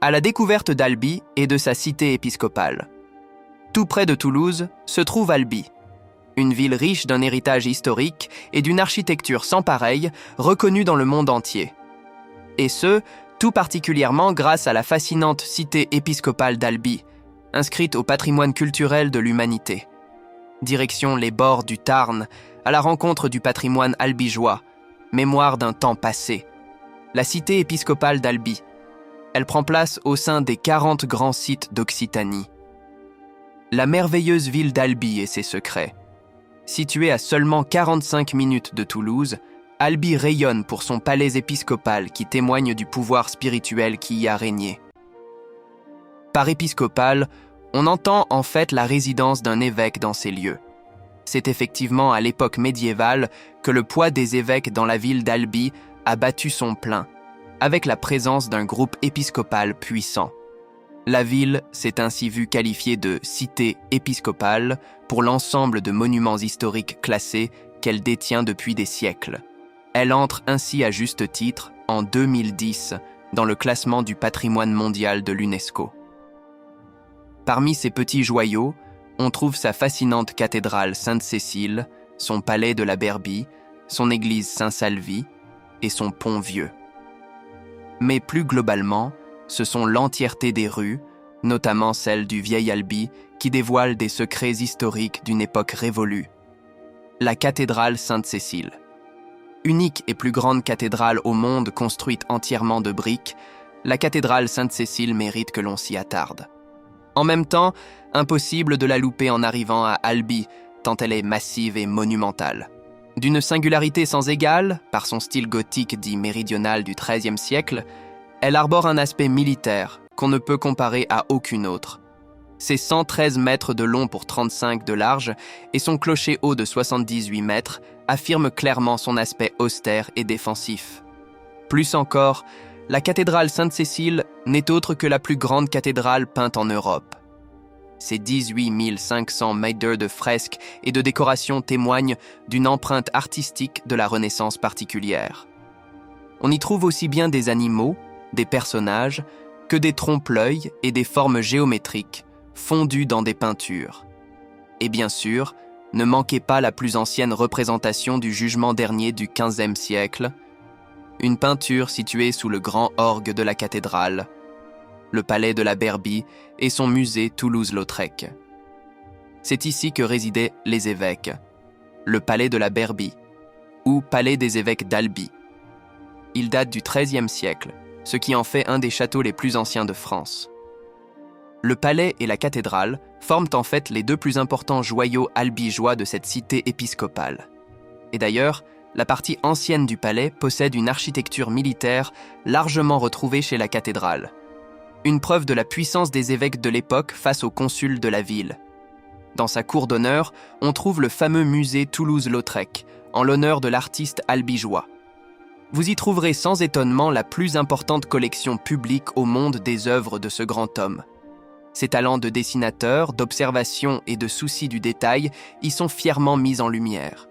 à la découverte d'Albi et de sa cité épiscopale. Tout près de Toulouse se trouve Albi, une ville riche d'un héritage historique et d'une architecture sans pareille, reconnue dans le monde entier. Et ce, tout particulièrement grâce à la fascinante cité épiscopale d'Albi, inscrite au patrimoine culturel de l'humanité. Direction les bords du Tarn, à la rencontre du patrimoine albigeois, mémoire d'un temps passé. La cité épiscopale d'Albi. Elle prend place au sein des 40 grands sites d'Occitanie. La merveilleuse ville d'Albi et ses secrets. Située à seulement 45 minutes de Toulouse, Albi rayonne pour son palais épiscopal qui témoigne du pouvoir spirituel qui y a régné. Par épiscopal, on entend en fait la résidence d'un évêque dans ces lieux. C'est effectivement à l'époque médiévale que le poids des évêques dans la ville d'Albi a battu son plein, avec la présence d'un groupe épiscopal puissant. La ville s'est ainsi vue qualifiée de cité épiscopale pour l'ensemble de monuments historiques classés qu'elle détient depuis des siècles. Elle entre ainsi à juste titre, en 2010, dans le classement du patrimoine mondial de l'UNESCO. Parmi ces petits joyaux, on trouve sa fascinante cathédrale Sainte-Cécile, son palais de la Berbie, son église Saint-Salvi et son pont vieux. Mais plus globalement, ce sont l'entièreté des rues, notamment celle du vieil Albi, qui dévoilent des secrets historiques d'une époque révolue. La cathédrale Sainte-Cécile. Unique et plus grande cathédrale au monde construite entièrement de briques, la cathédrale Sainte-Cécile mérite que l'on s'y attarde. En même temps, impossible de la louper en arrivant à Albi, tant elle est massive et monumentale. D'une singularité sans égale, par son style gothique dit méridional du XIIIe siècle, elle arbore un aspect militaire qu'on ne peut comparer à aucune autre. Ses 113 mètres de long pour 35 de large et son clocher haut de 78 mètres affirment clairement son aspect austère et défensif. Plus encore, la cathédrale Sainte-Cécile n'est autre que la plus grande cathédrale peinte en Europe. Ses 18 500 mètres de fresques et de décorations témoignent d'une empreinte artistique de la Renaissance particulière. On y trouve aussi bien des animaux, des personnages, que des trompe-l'œil et des formes géométriques, fondues dans des peintures. Et bien sûr, ne manquez pas la plus ancienne représentation du jugement dernier du XVe siècle, une peinture située sous le grand orgue de la cathédrale, le palais de la Berbie et son musée Toulouse-Lautrec. C'est ici que résidaient les évêques, le palais de la Berbie, ou palais des évêques d'Albi. Il date du XIIIe siècle, ce qui en fait un des châteaux les plus anciens de France. Le palais et la cathédrale forment en fait les deux plus importants joyaux albigeois de cette cité épiscopale. Et d'ailleurs, la partie ancienne du palais possède une architecture militaire largement retrouvée chez la cathédrale. Une preuve de la puissance des évêques de l'époque face aux consuls de la ville. Dans sa cour d'honneur, on trouve le fameux musée Toulouse-Lautrec, en l'honneur de l'artiste albigeois. Vous y trouverez sans étonnement la plus importante collection publique au monde des œuvres de ce grand homme. Ses talents de dessinateur, d'observation et de souci du détail y sont fièrement mis en lumière.